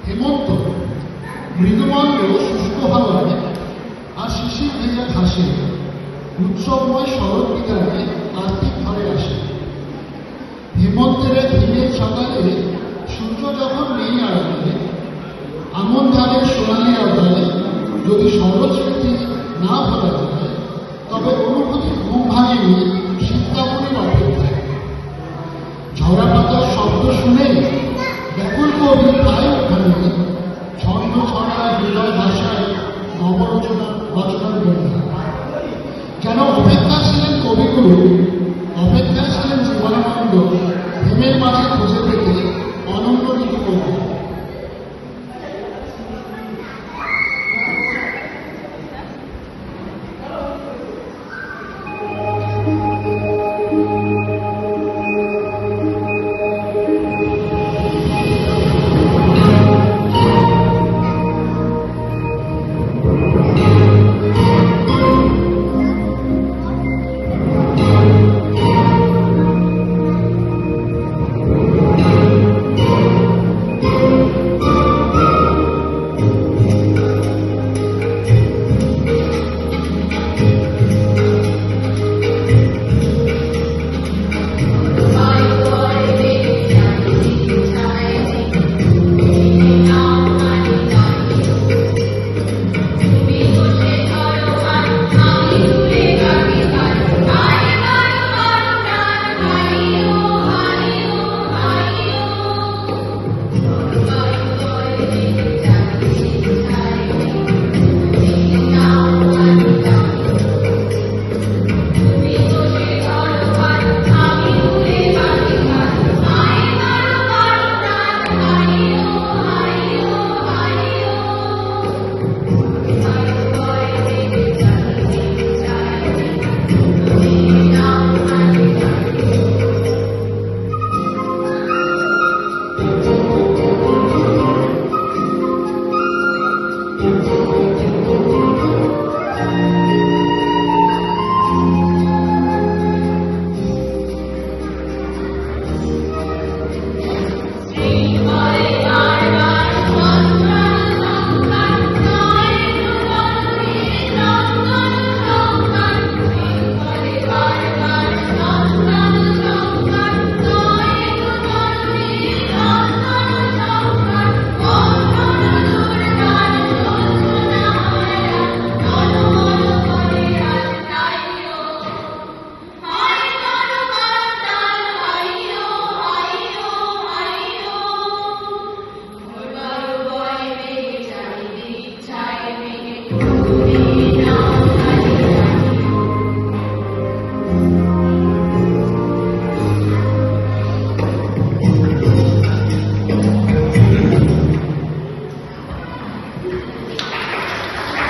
হেমন্ত মৃদুমন্দ শুষ্ক হাওয়ায় আর শিশির ভেজা ঘাসে উৎসবময় শরৎ বিকালে কার্তিক ঘরে আসে। হেমন্তের হিমের সকালে সূর্য যখন নেই আড়ালে, আমন ধানের সোনালি আওতায় যদি শরৎ স্মৃতি না ভোলা যায়, তবে অনুভূতি ঘুম ভাঙেনি শীতকামণির অপেক্ষায়। ঝরা পাতার শব্দ শুনে ব্যাকুল কবি প্রায় ওখানে